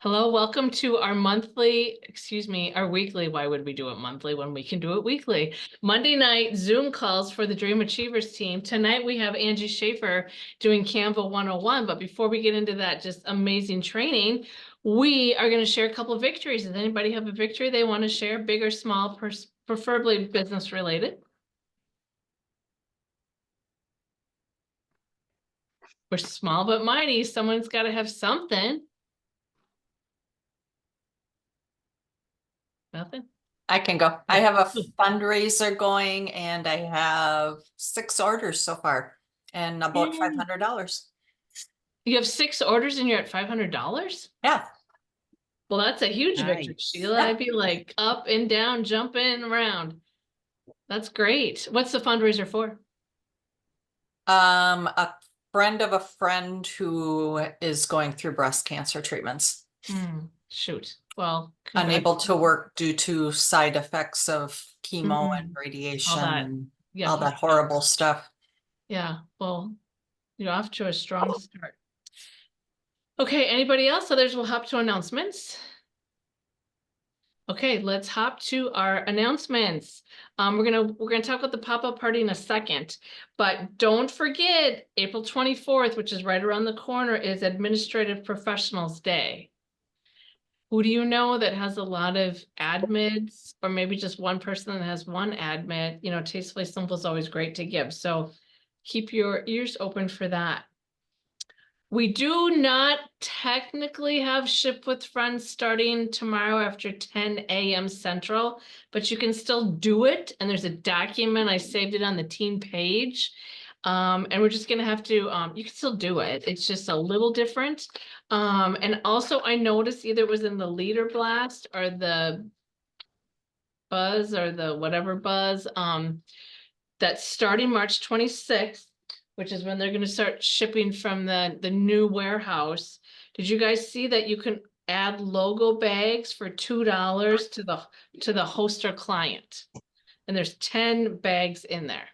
Hello, welcome to our our weekly, why would we do it monthly when we can do it weekly? Monday night Zoom calls for the Dream Achievers team. Tonight we have Angie Shaffer doing Canva 101, but before we get into that just amazing training, we are going to share a couple of victories. Does anybody have a victory they want to share, big or small, preferably business related? We're small but mighty. Someone's got to have something. Nothing? I can go. I have a fundraiser going and I have 6 orders so far and about $500. You have 6 orders and you're at $500? Yeah. Well, that's a huge victory, Nice. Sheila. Yeah. I'd be like up and down, jumping around. That's great. What's the fundraiser for? A friend of a friend who is going through breast cancer treatments. Shoot. Well, Unable to work due to side effects of chemo and all radiation that. and Yeah, all that horrible stuff. Yeah, well, you're off to a strong start. Okay, anybody else? Others will hop to announcements. Okay, let's hop to our announcements. We're gonna talk about the pop-up party in a second, but don't forget April 24th, which is right around the corner, is Administrative Professionals Day. Who do you know that has a lot of admits, or maybe just one person that has one admit? You know, Tastefully Simple is always great to give, so keep your ears open for that. We do not technically have Ship with Friends starting tomorrow after 10 a.m. Central, but you can still do it. And there's a document, I saved it on the team page. And we're just gonna have to, you can still do it. It's just a little different. And also I noticed either it was in the leader blast or the buzz or the whatever buzz, that starting March 26th, which is when they're going to start shipping from the new warehouse. Did you guys see that you can add logo bags for $2 to the host or client? And there's 10 bags in there.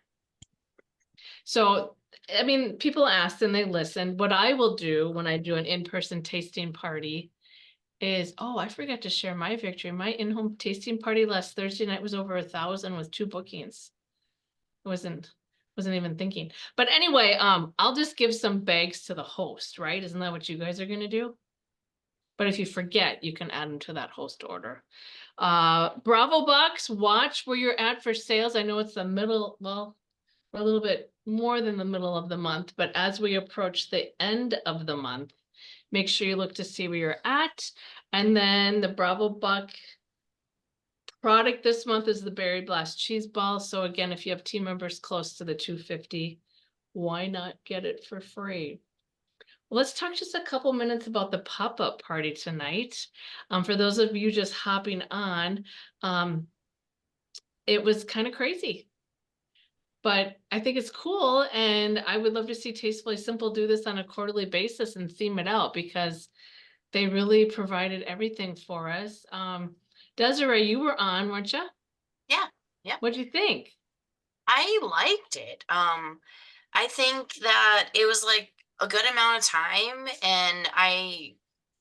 So, I mean, people asked and they listened. What I will do when I do an in-person tasting party is, oh, I forgot to share my victory. My in-home tasting party last Thursday night was over 1,000 with 2 bookings. Wasn't even thinking. But anyway, I'll just give some bags to the host, right? Isn't that what you guys are gonna do? But if you forget, you can add them to that host order. Bravo Box, watch where you're at for sales. I know it's the middle, well, we're a little bit more than the middle of the month, but as we approach the end of the month, make sure you look to see where you're at. And then the Bravo Buck product this month is the Berry Blast cheese ball. So again, if you have team members close to the 250, why not get it for free? Well, let's talk just a couple minutes about the pop-up party tonight. For those of you just hopping on, it was kind of crazy, but I think it's cool. And I would love to see Tastefully Simple do this on a quarterly basis and theme it out because they really provided everything for us. Desiree, you were on, weren't you? Yeah. What'd you think? I liked it. I think that it was like a good amount of time, and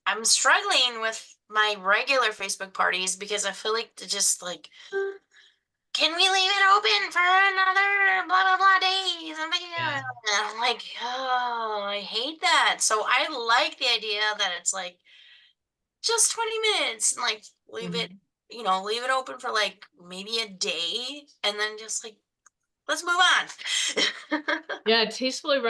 I'm struggling with my regular Facebook parties because I feel like to just like, can we leave it open for another blah blah blah days? And I'm like, oh, I hate that. So I like the idea that it's like just 20 minutes and like leave it, leave it open for like maybe a day and then just like let's move on. Yeah, tastefully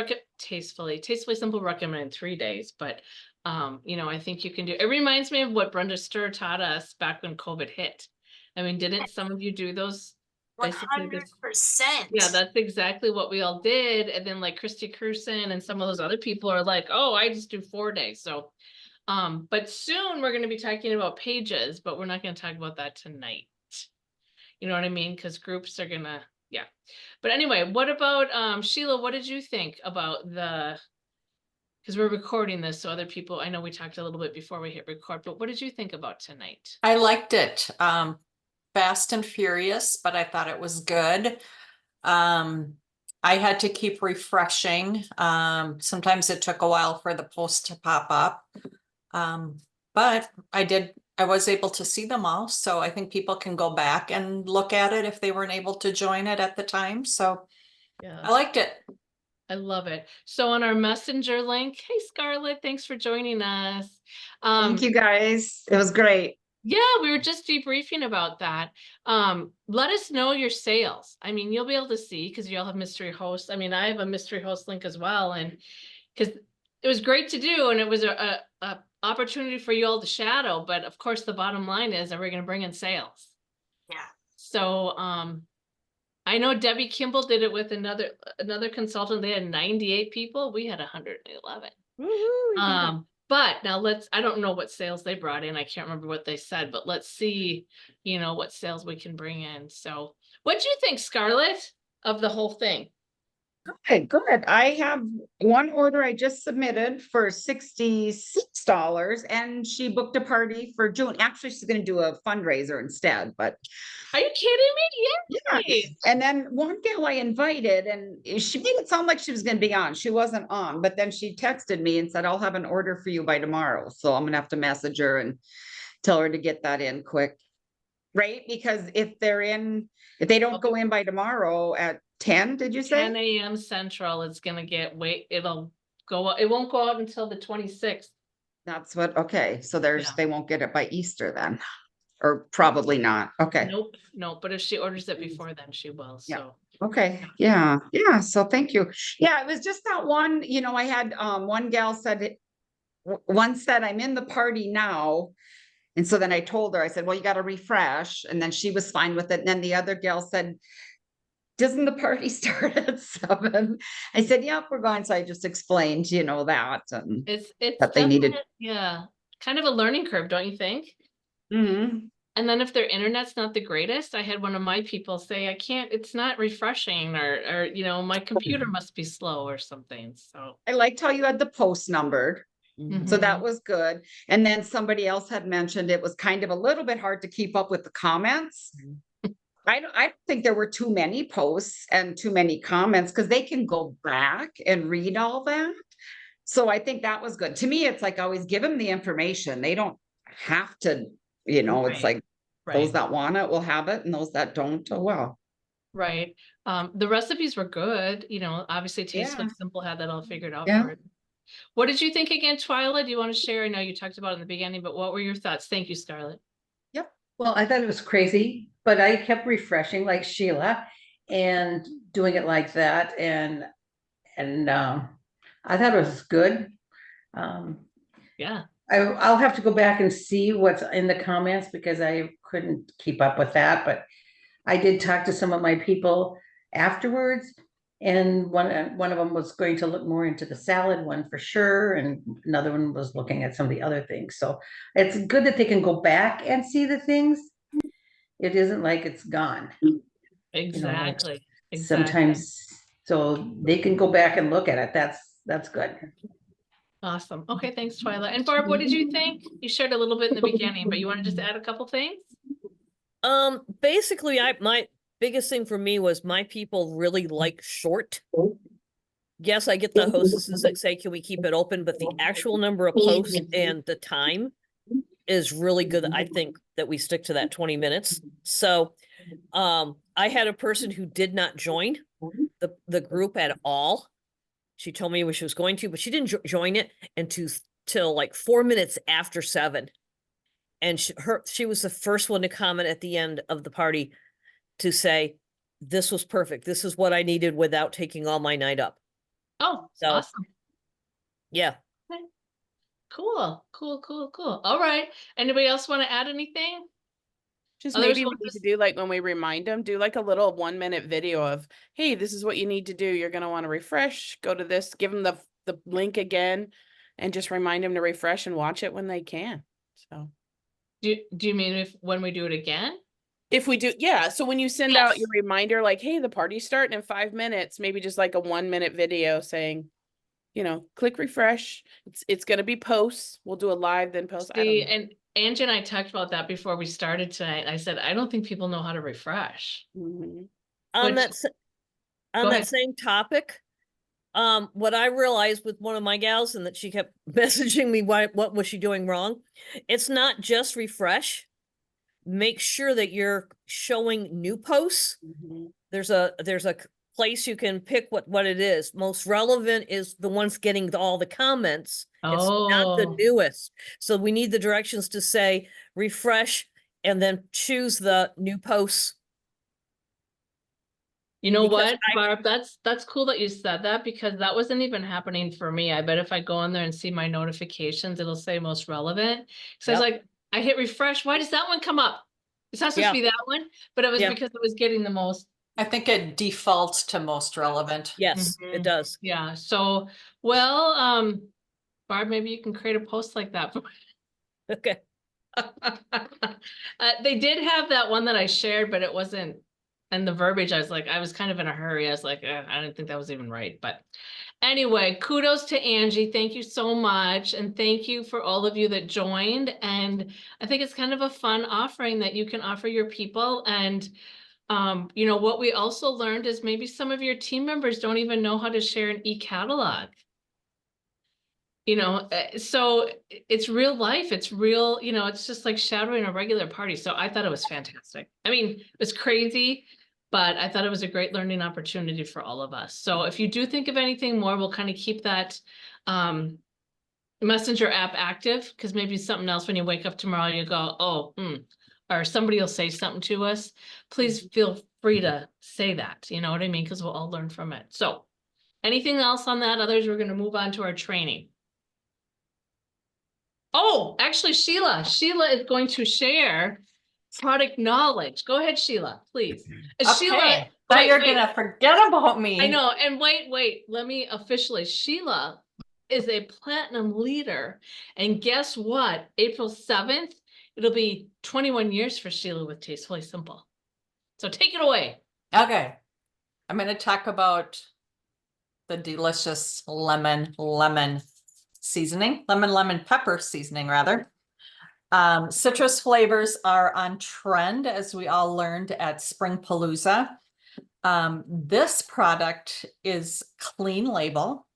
simple recommend 3 days, but I think you can do. It reminds me of what Brenda Stir taught us back when COVID hit. I mean, didn't some of you do those? Basically this, 100%. yeah, that's exactly what we all did. And then like Christy Cruson and some of those other people are like, oh, I just do 4 days. So but soon we're going to be talking about pages, but we're not going to talk about that tonight. You know what I mean? Because groups are gonna, yeah. But anyway, what about Sheila? What did you think about because we're recording this, so other people, I know we talked a little bit before we hit record, but what did you think about tonight? I liked it. Fast and furious, but I thought it was good. I had to keep refreshing. Sometimes it took a while for the post to pop up. But I was able to see them all, so I think people can go back and look at it if they weren't able to join it at the time, so I Yeah, liked it. I love it. So on our messenger link, hey Scarlett, thanks for joining us. Thank you guys. It was great. Yeah, we were just debriefing about that. Let us know your sales. I mean, you'll be able to see because you all have mystery hosts. I mean, I have a mystery host link as well, and because it was great to do, and it was a opportunity for you all to shadow. But of course, the bottom line is, are we going to bring in sales? Yeah. So, I know Debbie Kimball did it with another consultant. They had 98 people. We had 111. But now I don't know what sales they brought in. I can't remember what they said, but let's see, what sales we can bring in. So what do you think, Scarlett, of the whole thing? Okay, good. I have one order I just submitted for $66 and she booked a party for June. Actually, she's going to do a fundraiser instead, but Are you kidding me? yeah. Yay! And then one gal I invited and she made it sound like she was going to be on. She wasn't on, but then she texted me and said, I'll have an order for you by tomorrow. So I'm going to have to message her and tell her to get that in quick. Right? Because if they don't go in by tomorrow at 10, did you 10 say? a.m. Central, it's gonna it won't go out until the 26th. That's what, okay, so Yeah. they won't get it by Easter then, or probably not, okay, Nope, but if she orders it before then, she will, Yeah. so. okay, yeah, so thank you. Yeah, it was just that one, I had, one gal said, one said, I'm in the party now. And so then I told her, I said, well, you gotta refresh, and then she was fine with it, and then the other gal said, doesn't the party start at 7? I said, yep, we're going. So I just explained, that and It's that they needed. yeah, kind of a learning curve, don't you think? Mhm. And then if their internet's not the greatest, I had one of my people say, it's not refreshing or, my computer must be slow or something, so. I liked how you had the post numbered. So that was good. And then somebody else had mentioned it was kind of a little bit hard to keep up with the comments. I don't think there were too many posts and too many comments because they can go back and read all that. So I think that was good. To me, it's like always give them the information. They don't have to, it's Right. like those Right, that want it will have it and those that don't, oh well. right. The recipes were good, obviously Taste Yeah. Looks Simple had that all figured out Yeah. for it. What did you think again, Twyla? Do you want to share? I know you talked about it in the beginning, but what were your thoughts? Thank you, Scarlett. Well, I thought it was crazy, but I kept refreshing like Sheila and doing it like that. And I thought it was good. Yeah. I'll have to go back and see what's in the comments because I couldn't keep up with that, but I did talk to some of my people afterwards. And one of them was going to look more into the salad one for sure. And another one was looking at some of the other things. So it's good that they can go back and see the things. It isn't like it's gone. Exactly. Exactly. Sometimes, so they can go back and look at it. That's good. Awesome. Okay, thanks, Twyla. And Barb, what did you think? You shared a little bit in the beginning, but you want to just add a couple things? Basically, my biggest thing for me was my people really like short. Yes, I get the hostesses that say, can we keep it open? But the actual number of posts and the time is really good. I think that we stick to that 20 minutes. So, I had a person who did not join the group at all. She told me she was going to, but she didn't join it till like 4 minutes after 7. And she was the first one to comment at the end of the party to say, this was perfect. This is what I needed without taking all my night up. Oh, So, awesome. Yeah. Okay. Cool. All right. Anybody else want to add anything? Just Others maybe we will need just- to do like when we remind them, do like a little 1-minute video of, hey, this is what you need to do. You're going to want to refresh, go to this, give them the link again, and just remind them to refresh and watch it when they can. So Do you mean when we do it again? if we do, yeah. So when you send out Yes. your reminder, like, hey, the party's starting in 5 minutes, maybe just like a 1-minute video saying, click refresh. It's going to be posts. We'll do a live, then post. I don't See, know. and Angie and I talked about that before we started tonight. I said, I don't think people know how to refresh. Mhm. On Which- that Go that ahead. same topic, What I realized with one of my gals and that she kept messaging me, what was she doing wrong? It's not just refresh. Make sure that you're showing new posts. There's a place you can pick what it is. Most relevant is the ones getting all the comments. It's not the Oh. newest. So we need the directions to say refresh and then choose the new posts. You know Because what, Barb, that's cool that you said that, because that wasn't even happening for me. I bet if I go in there and see my notifications, it'll say most relevant. So I was Yep. like, I hit refresh, why does that one come up? It's not supposed Yeah. to be that one, but it was Yeah. because it was getting the most. I think it defaults to most relevant. Yes, it Mhm. does. Yeah, so, well, Barb, maybe you can create a post like that. Okay. They did have that one that I shared, but it wasn't, and the verbiage, I was like, I was kind of in a hurry. I was like, I didn't think that was even right, but anyway, kudos to Angie. Thank you so much. And thank you for all of you that joined. And I think it's kind of a fun offering that you can offer your people. And you know, what we also learned is maybe some of your team members don't even know how to share an e-catalog. You know, so it's real life. It's real, you know, it's just like shadowing a regular party. So I thought it was fantastic. I mean, it was crazy, but I thought it was a great learning opportunity for all of us. So if you do think of anything more, we'll kind of keep that messenger app active, because maybe something else when you wake up tomorrow, you go, oh, or somebody will say something to us. Please feel free to say that, you know what I mean? Because we'll all learn from it. So anything else on that? Others, we're going to move on to our training. Oh, actually, Sheila is going to share product knowledge. Go ahead, Sheila, please. Sheila, Okay, thought wait, you're wait. gonna forget about me. I know, and wait, let me officially, Sheila is a platinum leader. And guess what? April 7th, it'll be 21 years for Sheila with Tastefully Simple. So take it away. Okay, I'm gonna talk about the delicious lemon seasoning, lemon pepper seasoning rather. Citrus flavors are on trend, as we all learned at Spring Palooza. This product is clean label.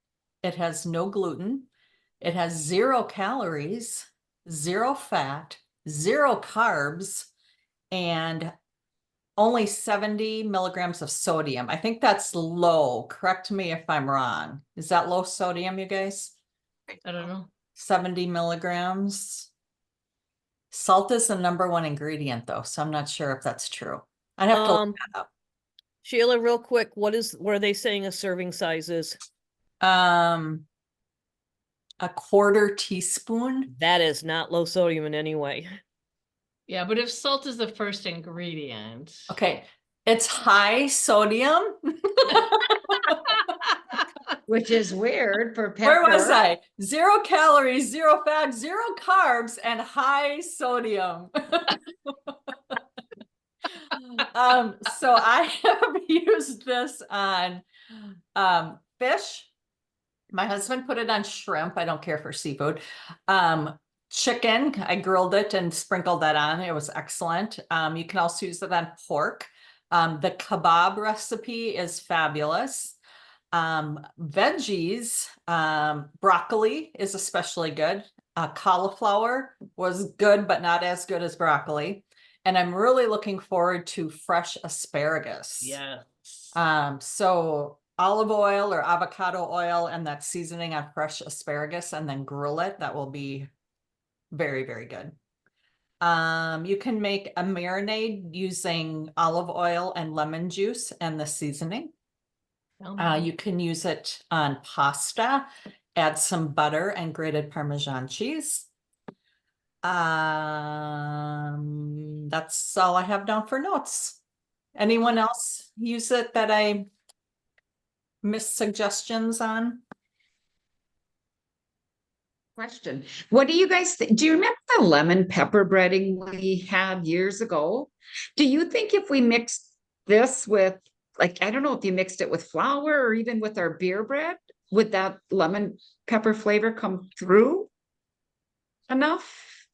It has no gluten. It has 0 calories, 0 fat, 0 carbs, and only 70 milligrams of sodium. I think that's low. Correct me if I'm wrong. Is that low sodium, you guys? I don't know. 70 milligrams. Salt is the #1 ingredient though, so I'm not sure if that's true. I'd have to look that up. Sheila, real quick, what are they saying a serving size is? A 1/4 teaspoon. That is not low sodium in any way. Yeah, but if salt is the first ingredient. Okay, it's high sodium. Which is weird for Where was pepper. I? 0 calories, 0 fat, 0 carbs, and high sodium. So I have used this on fish. My husband put it on shrimp. I don't care for seafood. Chicken, I grilled it and sprinkled that on. It was excellent. You can also use it on pork. The kebab recipe is fabulous. Veggies, broccoli is especially good. Cauliflower was good, but not as good as broccoli. And I'm really looking forward to fresh asparagus. Yes. So olive oil or avocado oil and that seasoning on fresh asparagus, and then grill it. That will be very, very good. You can make a marinade using olive oil and lemon juice and the seasoning. You can use it on pasta, add some butter and grated Parmesan cheese. That's all I have down for notes. Anyone else use it that I missed suggestions on? Question. What do you guys think? Do you remember the lemon pepper breading we had years ago? Do you think if we mixed this with, like, I don't know if you mixed it with flour or even with our beer bread, would that lemon pepper flavor come through enough?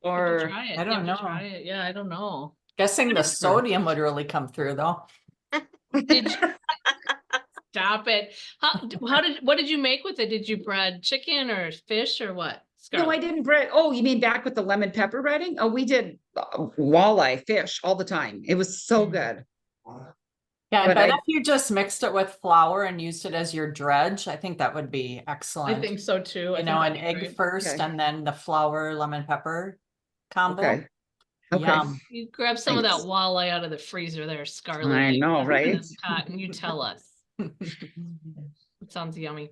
Or Try it. I don't You have to know. Try it. Yeah, I don't know. Guessing the sodium would really come through though. Did you, Stop it. What did you make with it? Did you bread chicken or fish or what? No, I Scarlett? didn't bread. Oh, you mean back with the lemon pepper breading? Oh, we did walleye fish all the time. It was so good. Yeah, I But bet I- if you just mixed it with flour and used it as your dredge, I think that would be I excellent. think so too. I You think know, that'd an be egg great. first Okay. and then the flour, lemon pepper combo. Okay. Okay. Yum. You grab some of that Thanks. walleye out of the freezer there, Scarlett. I know, and right? then cut, and you tell us. It sounds yummy.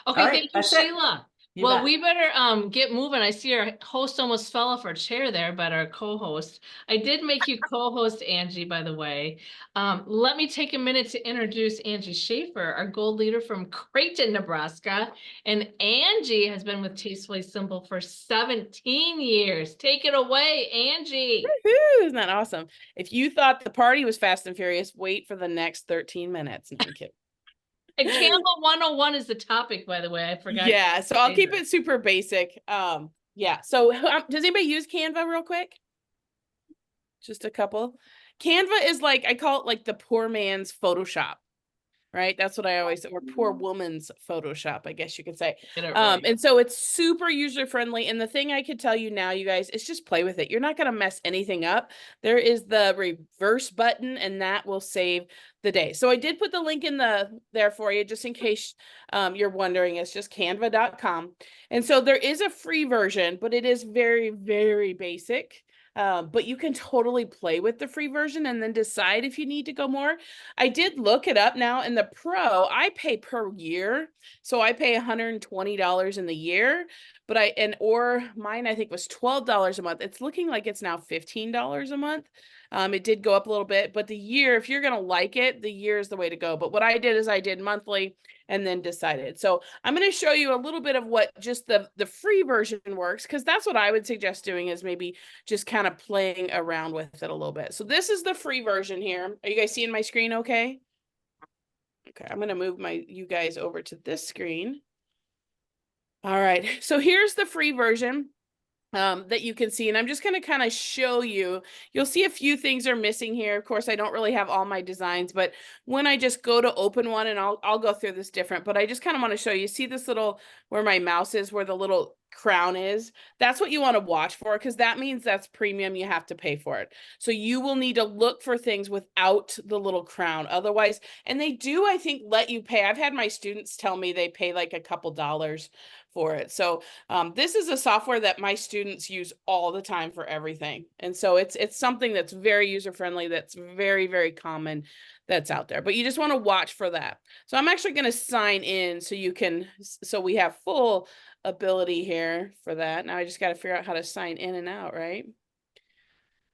All Okay, right, thank you, that's it. Sheila. You Well, bet. we better get moving. I see our host almost fell off our chair there, but our co-host. I did make you co-host, Angie, by the way. Let me take a minute to introduce Angie Shaffer, our gold leader from Creighton, Nebraska. And Angie has been with Tastefully Simple for 17 years. Take it away, Angie. Woohoo, isn't that awesome? If you thought the party was fast and furious, wait for the next 13 minutes. No, I'm kidding. And Canva 101 is the topic, by the way. I forgot. Yeah, so I'll say keep that. it super basic. Yeah. So does anybody use Canva real quick? Just a couple. Canva is like, I call it like the poor man's Photoshop, right? That's what I always say, or poor woman's Photoshop, I guess you could say. Get it right. And so it's super user friendly. And the thing I could tell you now, you guys, is just play with it. You're not going to mess anything up. There is the reverse button, and that will save the day. So I did put the link in there for you, just in case you're wondering. It's just canva.com. And so there is a free version, but it is very, very basic. But you can totally play with the free version and then decide if you need to go more. I did look it up now. In the Pro, I pay per year. So I pay $120 in the year, but or mine, I think, was $12 a month. It's looking like it's now $15 a month. It did go up a little bit, but the year, if you're going to like it, the year is the way to go. But what I did is I did monthly and then decided. So I'm going to show you a little bit of what just the free version works, because that's what I would suggest doing, is maybe just kind of playing around with it a little bit. So this is the free version here. Are you guys seeing my screen okay? Okay, I'm going to move you guys over to this screen. All right, so here's the free version that you can see, and I'm just going to kind of show you. You'll see a few things are missing here. Of course, I don't really have all my designs, but when I just go to open one, and I'll go through this different, but I just kind of want to show you. See this little, where my mouse is, where the little crown is? That's what you want to watch for, because that means that's premium. You have to pay for it. So you will need to look for things without the little crown. Otherwise, and they do, I think, let you pay. I've had my students tell me they pay like a couple dollars for it. So this is a software that my students use all the time for everything. And so it's something that's very user-friendly, that's very, very common, that's out there. But you just want to watch for that. So I'm actually going to sign in so we have full ability here for that. Now I just got to figure out how to sign in and out, right?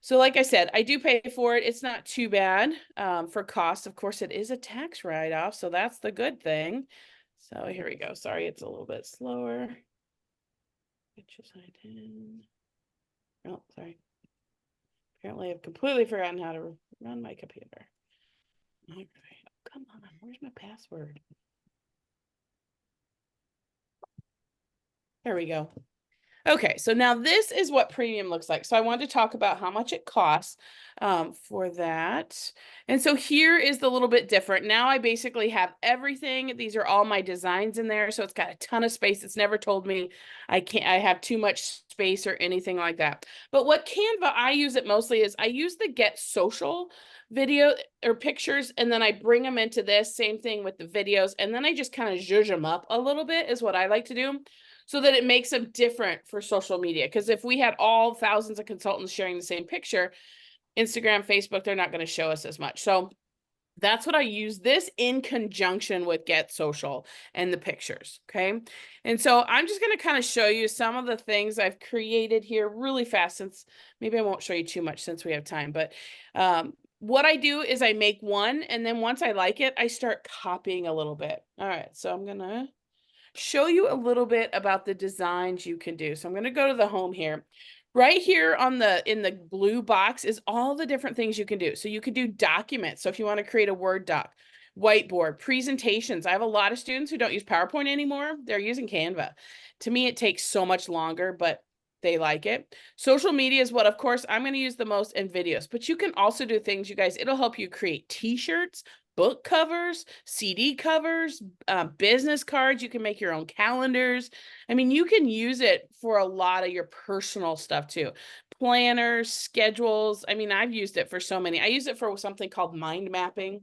So like I said, I do pay for it. It's not too bad for cost. Of course, it is a tax write-off, so that's the good thing. So here we go. Sorry, it's a little bit slower. Get you signed in. Oh, sorry. Apparently, I've completely forgotten how to run my computer. All right. Oh, come on. Where's my password? There we go. Okay, so now this is what premium looks like. So I wanted to talk about how much it costs for that. And so here is the little bit different. Now I basically have everything. These are all my designs in there. So it's got a ton of space. It's never told me I have too much space or anything like that. But what Canva, I use it mostly is I use the Get Social video or pictures, and then I bring them into this. Same thing with the videos. And then I just kind of zhuzh them up a little bit is what I like to do, so that it makes them different for social media. Because if we had all thousands of consultants sharing the same picture, Instagram, Facebook, they're not going to show us as much. So that's what I use this in conjunction with Get Social and the pictures. Okay. And so I'm just going to kind of show you some of the things I've created here really fast, since maybe I won't show you too much since we have time. But what I do is I make one, and then once I like it, I start copying a little bit. All right. So I'm going to show you a little bit about the designs you can do. So I'm going to go to the home here. Right here in the blue box is all the different things you can do. So you could do documents. So if you want to create a Word doc, whiteboard, presentations. I have a lot of students who don't use PowerPoint anymore. They're using Canva. To me, it takes so much longer, but they like it. Social media is what, of course, I'm going to use the most, in videos. But you can also do things, you guys. It'll help you create t-shirts, book covers, CD covers, business cards. You can make your own calendars. I mean, you can use it for a lot of your personal stuff too. Planners, schedules. I mean, I've used it for so many. I use it for something called mind mapping.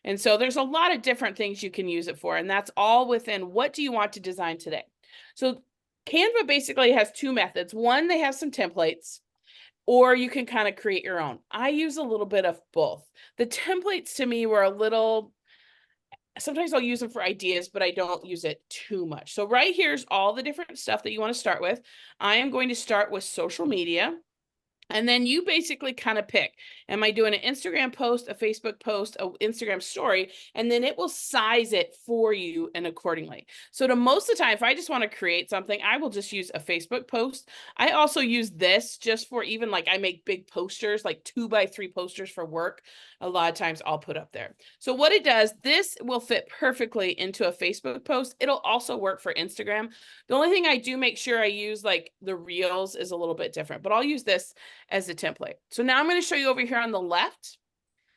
And so there's a lot of different things you can use it for. And that's all within what do you want to design today? So Canva basically has two methods. One, they have some templates, or you can kind of create your own. I use a little bit of both. The templates to me were a little, sometimes I'll use them for ideas, but I don't use it too much. So right here's all the different stuff that you want to start with. I am going to start with social media. And then you basically kind of pick, am I doing an Instagram post, a Facebook post, an Instagram story, and then it will size it for you and accordingly. So to most of the time, if I just want to create something, I will just use a Facebook post. I also use this just for even like I make big posters, like 2x3 posters for work. A lot of times I'll put up there. So what it does, this will fit perfectly into a Facebook post. It'll also work for Instagram. The only thing I do make sure I use like the reels is a little bit different, but I'll use this as a template. So now I'm going to show you over here on the left.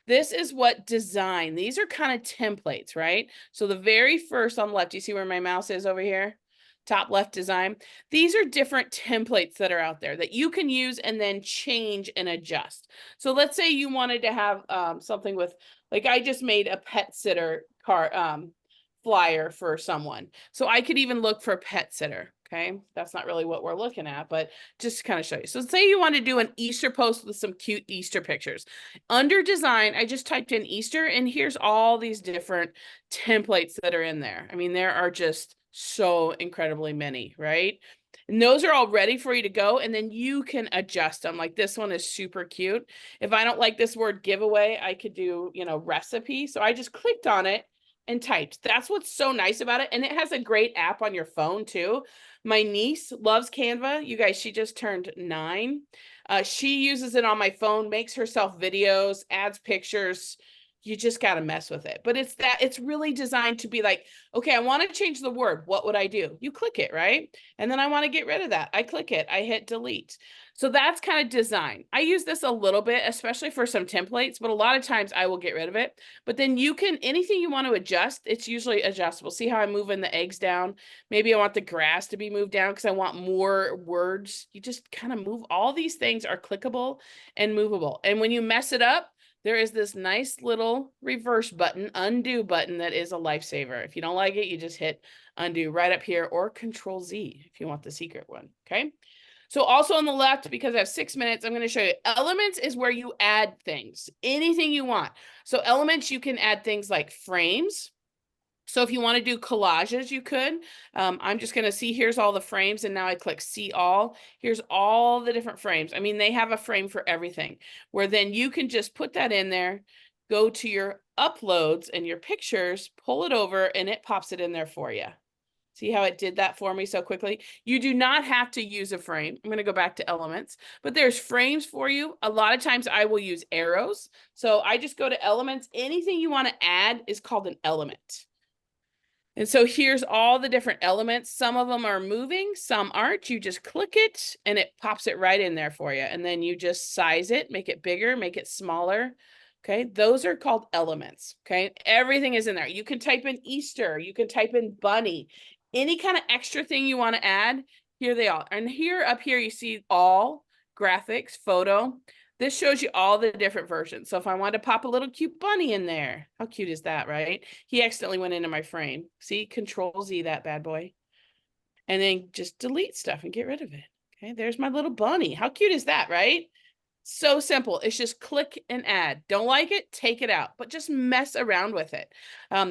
This is what design. These are kind of templates, right? So the very first on the left, you see where my mouse is over here? Top left design. These are different templates that are out there that you can use and then change and adjust. So let's say you wanted to have something with, like I just made a pet sitter flyer for someone. So I could even look for pet sitter. Okay, that's not really what we're looking at, but just to kind of show you. So say you want to do an Easter post with some cute Easter pictures. Under design, I just typed in Easter and here's all these different templates that are in there. I mean, there are just so incredibly many, right? And those are all ready for you to go, and then you can adjust them. Like this one is super cute. If I don't like this word giveaway, I could do, you know, recipe. So I just clicked on it and typed. That's what's so nice about it. And it has a great app on your phone too. My niece loves Canva. You guys, she just turned 9. She uses it on my phone, makes herself videos, adds pictures. You just got to mess with it. But it's really designed to be like, okay, I want to change the word. What would I do? You click it, right? And then I want to get rid of that. I click it. I hit delete. So that's kind of design. I use this a little bit, especially for some templates, but a lot of times I will get rid of it. But then you can, anything you want to adjust, it's usually adjustable. See how I'm moving the eggs down? Maybe I want the grass to be moved down because I want more words. You just kind of move. All these things are clickable and movable. And when you mess it up, there is this nice little reverse button, undo button that is a lifesaver. If you don't like it, you just hit undo right up here or Control Z if you want the secret one, okay? So also on the left, because I have 6 minutes, I'm going to show you elements is where you add things, anything you want. So elements, you can add things like frames. So if you want to do collages, you could. I'm just going to see, here's all the frames. And now I click see all. Here's all the different frames. I mean, they have a frame for everything where then you can just put that in there, go to your uploads and your pictures, pull it over, and it pops it in there for you. See how it did that for me so quickly? You do not have to use a frame. I'm going to go back to elements, but there's frames for you. A lot of times I will use arrows. So I just go to elements. Anything you want to add is called an element. And so here's all the different elements. Some of them are moving, some aren't. You just click it and it pops it right in there for you. And then you just size it, make it bigger, make it smaller. Okay, those are called elements. Okay, everything is in there. You can type in Easter, you can type in bunny, any kind of extra thing you want to add, here they are. And here up here, you see all graphics, photo. This shows you all the different versions. So if I wanted to pop a little cute bunny in there, how cute is that, right? He accidentally went into my frame. See, Control Z that bad boy. And then just delete stuff and get rid of it. Okay, there's my little bunny. How cute is that, right? So simple. It's just click and add. Don't like it, take it out, but just mess around with it.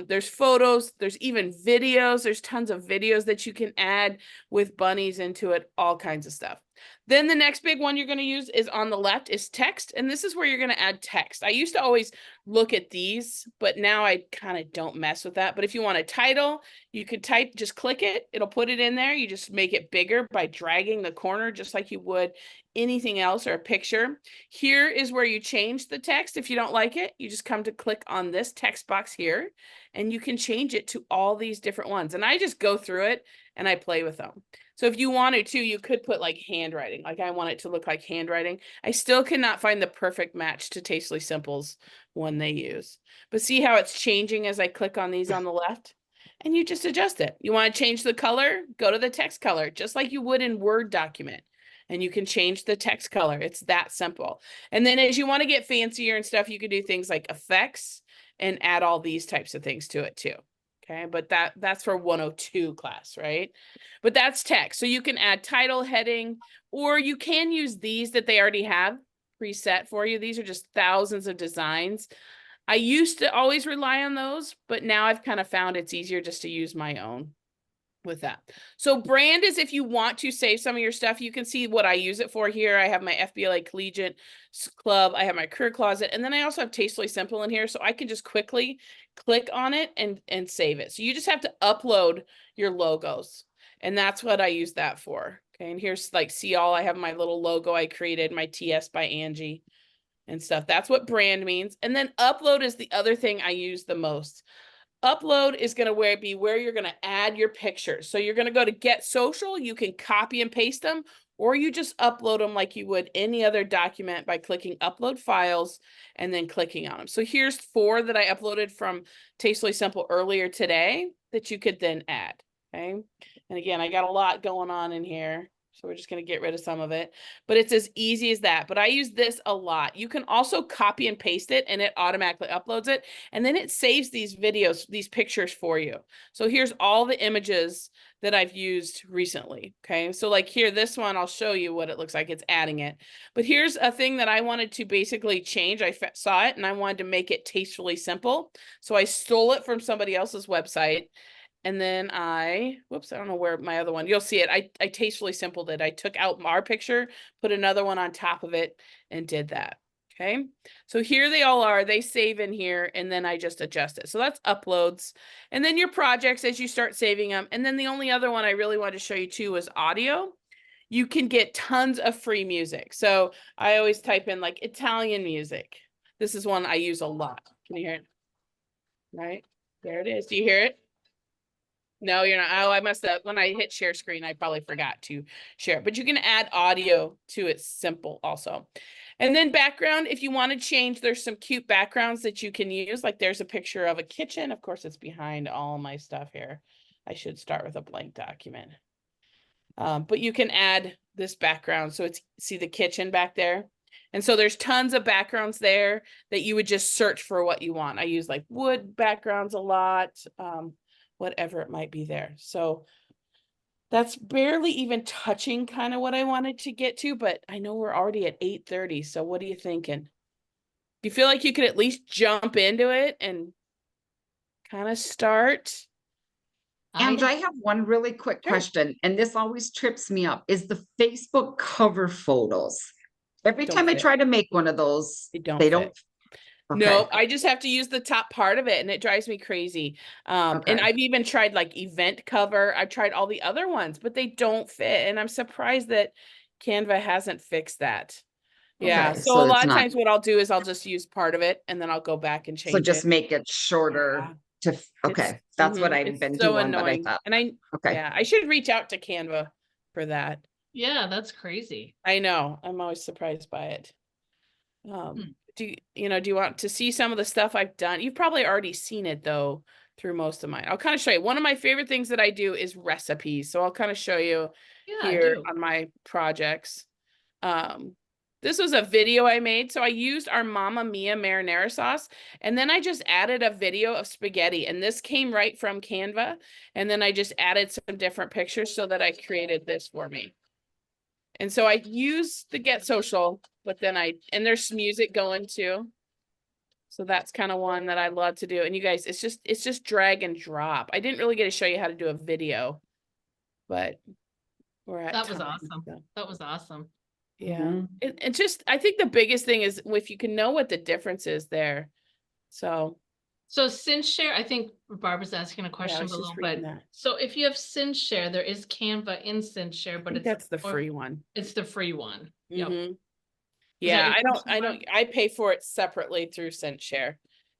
There's photos, there's even videos. There's tons of videos that you can add with bunnies into it, all kinds of stuff. Then the next big one you're going to use is on the left is text. And this is where you're going to add text. I used to always look at these, but now I kind of don't mess with that. But if you want a title, you could type, just click it. It'll put it in there. You just make it bigger by dragging the corner, just like you would anything else or a picture. Here is where you change the text. If you don't like it, you just come to click on this text box here and you can change it to all these different ones. And I just go through it and I play with them. So if you wanted to, you could put like handwriting, like I want it to look like handwriting. I still cannot find the perfect match to Tastefully Simple's one they use. But see how it's changing as I click on these on the left? And you just adjust it. You want to change the color? Go to the text color, just like you would in Word document. And you can change the text color. It's that simple. And then as you want to get fancier and stuff, you can do things like effects and add all these types of things to it too. Okay, but that's for 102 class, right? But that's text. So you can add title, heading, or you can use these that they already have preset for you. These are just thousands of designs. I used to always rely on those, but now I've kind of found it's easier just to use my own with that. So brand is if you want to save some of your stuff. You can see what I use it for here. I have my FBLA Collegiate Club. I have my Career Closet. And then I also have Tastefully Simple in here. So I can just quickly click on it and save it. So you just have to upload your logos. And that's what I use that for. Okay. And here's like, see all, I have my little logo I created, my TS by Angie and stuff. That's what brand means. And then upload is the other thing I use the most. Upload is going to be where you're going to add your pictures. So you're going to go to Get Social. You can copy and paste them, or you just upload them like you would any other document by clicking Upload Files and then clicking on them. So here's 4 that I uploaded from Tastefully Simple earlier today that you could then add. Okay. And again, I got a lot going on in here. So we're just going to get rid of some of it, but it's as easy as that. But I use this a lot. You can also copy and paste it and it automatically uploads it. And then it saves these videos, these pictures for you. So here's all the images that I've used recently. Okay. So like here, this one, I'll show you what it looks like. It's adding it. But here's a thing that I wanted to basically change. I saw it and I wanted to make it tastefully simple. So I stole it from somebody else's website. And then I don't know where my other one, you'll see it. I tastefully simpled it. I took out our picture, put another one on top of it and did that. Okay. So here they all are, they save in here and then I just adjust it. So that's uploads. And then your projects as you start saving them. And then the only other one I really wanted to show you too was audio. You can get tons of free music. So I always type in like Italian music. This is one I use a lot. Can you hear it? Right there it is. Do you hear it? No, you're not. Oh, I must have, when I hit share screen, I probably forgot to share, but you can add audio to it simple also. And then background, if you want to change, there's some cute backgrounds that you can use. Like there's a picture of a kitchen. Of course, it's behind all my stuff here. I should start with a blank document. But you can add this background. So it's, see the kitchen back there. And so there's tons of backgrounds there that you would just search for what you want. I use like wood backgrounds a lot. Whatever it might be there. So that's barely even touching kind of what I wanted to get to, but I know we're already at 8:30. So what are you thinking? Do you feel like you could at least jump into it and kind of start? And I have one really quick question, and this always trips me up, is the Facebook cover photos. Every Don't time I fit. try to make one of those, They don't they fit. don't. Okay. No, I just have to use the top part of it and it drives me crazy. And Okay. I've even tried like event cover. I've tried all the other ones, but they don't fit. And I'm surprised that Canva hasn't fixed that. Yeah. Okay, So so a it's lot of not- times what I'll do is I'll just use part of it and then I'll go back and change So just it. make it shorter to, okay, that's what I've It's been so doing, but I annoying. thought, And okay. yeah, I should reach out to Canva for that. Yeah, that's crazy. I know. I'm always surprised by it. Do you want to see some of the stuff I've done? You've probably already seen it though through most of mine. I'll kind of show you. One of my favorite things that I do is recipes. So I'll kind of show you Yeah, here do. on my projects. This was a video I made. So I used our Mamma Mia marinara sauce, and then I just added a video of spaghetti, and this came right from Canva. And then I just added some different pictures so that I created this for me. And so I use the Get Social, but then and there's music going too. So that's kind of one that I love to do. And you guys, it's just drag and drop. I didn't really get to show you how to do a video, but we're at That was time, awesome. so. That was awesome. Yeah. Mhm. And just, I think the biggest thing is if you can know what the difference is there. So So since share, I think Barbara's asking a yeah, I question was below, just but reading that. so if you have Since Share, there is Canva in Since Share, I but think it's that's the or free one. it's the free one. Yep. Mhm. Is that Yeah, your I personal one? don't, I pay for it separately through SendShare.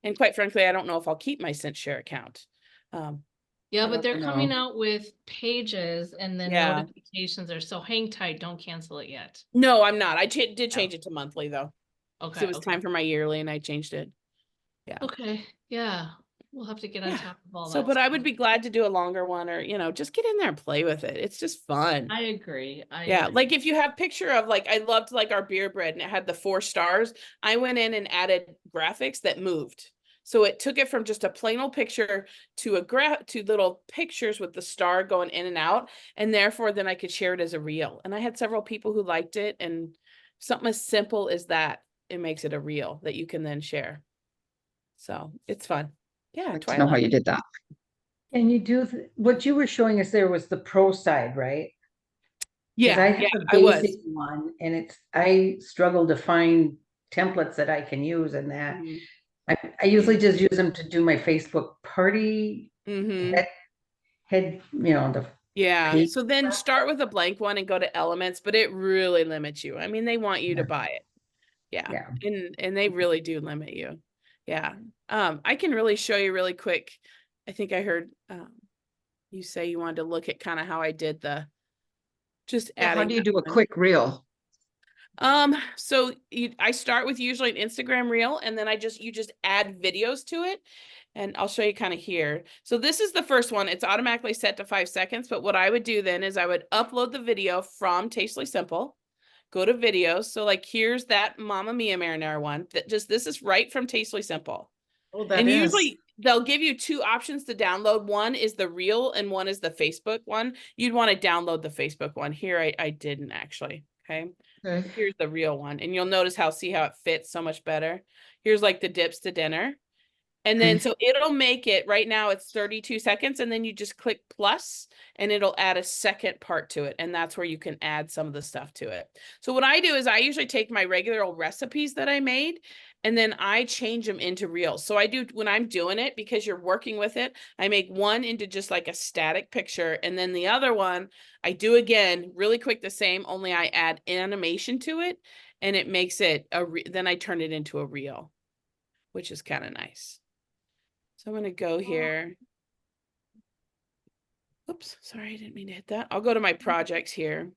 And quite frankly, I don't know if I'll keep my CentShare account. Yeah, I but don't they're coming know. out with pages and then Yeah. notifications are, so hang tight, don't cancel it yet. No, I'm not. I did change it to monthly though. 'Cause Okay, it was okay. time for my yearly and I changed it. Okay, yeah, we'll have to get on Yeah. top of all So, that but I stuff. would be glad to do a longer one, or, just get in there and play with it. It's just fun. I agree. Yeah, agree. like if you have picture of, like, I loved like our beer bread and it had the 4 stars. I went in and added graphics that moved. So it took it from just a plain old picture to to little pictures with the star going in and out. And therefore then I could share it as a reel. And I had several people who liked it, and something as simple as that, it makes it a reel that you can then share. So it's fun. Yeah, I'd like to know how Twilight. you did that. And you do, what you were showing us there was the pro side, right? Because Yeah, I have yeah, a I was. basic one, and I struggle to find templates that I can use in that. Mhm. I usually just use them to do my Facebook party Mhm. head, the Yeah, page. so then start with a blank one and go to elements, but it really limits you. I mean, they want you to buy it. Yeah. Yeah. And they really do limit you. Yeah. I can really show you really quick. I think I heard you say you wanted to look at kind of how I did just Yeah, how adding do you that do a one. quick reel? So I start with usually an Instagram reel, and then you just add videos to it. And I'll show you kind of here. So this is the first one. It's automatically set to 5 seconds. But what I would do then is I would upload the video from Tastefully Simple, go to videos. So like, here's that Mamma Mia marinara one this is right from Tastefully Simple. Oh, that And is. usually they'll give you 2 options to download. One is the reel and one is the Facebook one. You'd want to download the Facebook one. Here, I didn't actually. Okay. Okay. Here's the real one. And you'll notice see how it fits so much better. Here's like the dips to dinner. And then, so it'll make it, right now it's 32 seconds, and then you just click plus and it'll add a second part to it. And that's where you can add some of the stuff to it. So what I do is I usually take my regular old recipes that I made, and then I change them into reels. So I do, when I'm doing it, because you're working with it, I make one into just like a static picture. And then the other one, I do again, really quick, the same, only I add animation to it, and it makes it then I turn it into a reel, which is kind of nice. So I'm going to go here. Oops, sorry, I didn't mean to hit that. I'll go to my projects here.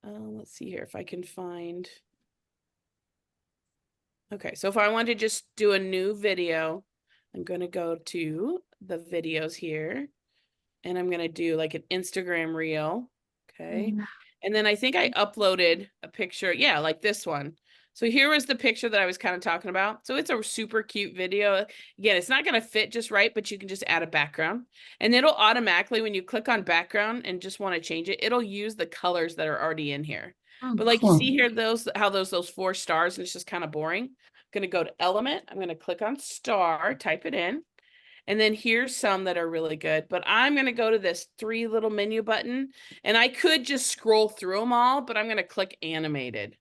Let's see here if I can find. Okay, so if I want to just do a new video, I'm going to go to the videos here, and I'm going to do like an Instagram reel. Okay. And then I think I uploaded a picture. Yeah, like this one. So here was the picture that I was kind of talking about. So it's a super cute video. Again, it's not going to fit just right, but you can just add a background, and it'll automatically, when you click on background and just want to change it, it'll use the colors that are already in here. But like, you see here, those 4 stars, and it's just kind of boring. I'm going to go to element. I'm going to click on star, type it in. And then here's some that are really good, but I'm going to go to this 3 little menu button, and I could just scroll through them all, but I'm going to click animated.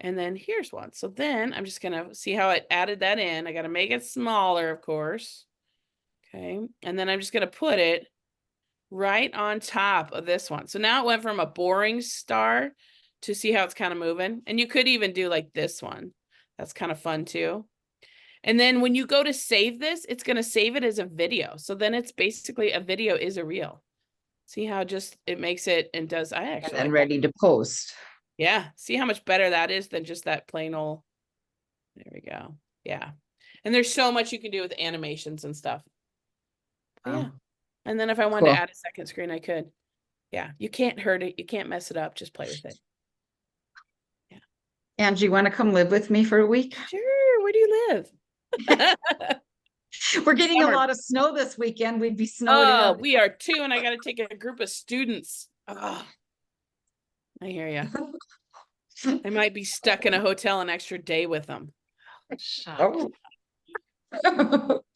And then here's one. So then I'm just going to see how it added that in. I got to make it smaller, of course. Okay. And then I'm just going to put it right on top of this one. So now it went from a boring star to see how it's kind of moving. And you could even do like this one. That's kind of fun too. And then when you go to save this, it's going to save it as a video. So then it's basically a video is a reel. See how just it makes it and does. I actually And like ready to post. Yeah. See how much better that is than just that plain old. There we go. Yeah. And there's so much you can do with animations and stuff. But yeah. And then if I wanted Cool. to add a second screen, I could. Yeah. You can't hurt it. You can't mess it up. Just play with it. Yeah. Angie, you want to come live with me for a week? Sure. Where do you live? We're getting Summer. a lot of snow this weekend. We'd be snowed Oh, in. we are too. And I got to take a group of students. Oh, I hear you. I might be stuck in a hotel an extra day with them. Shucks, Oh. Be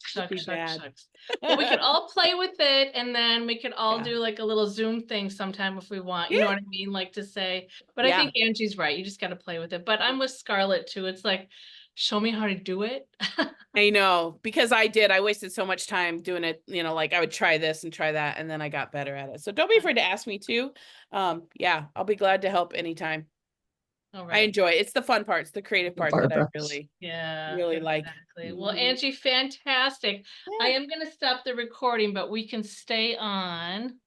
shucks, bad. shucks. Well, we could all play with it, and then we could all Yeah. do like a little Zoom thing sometime if we want. You know what I mean? Like to say, but Yeah. I think Angie's right. You just got to play with it. But I'm with Scarlett too. It's like, show me how to do it. I know, because I wasted so much time doing it, like I would try this and try that, and then I got better at it. So don't be afraid to ask me too. Yeah, I'll be glad to help anytime. All I right. enjoy it. It's the fun parts, the creative part that I Barbara. really, Yeah. really like. Exactly. Well, Angie, fantastic. I Yeah. am gonna stop the recording, but we can stay on.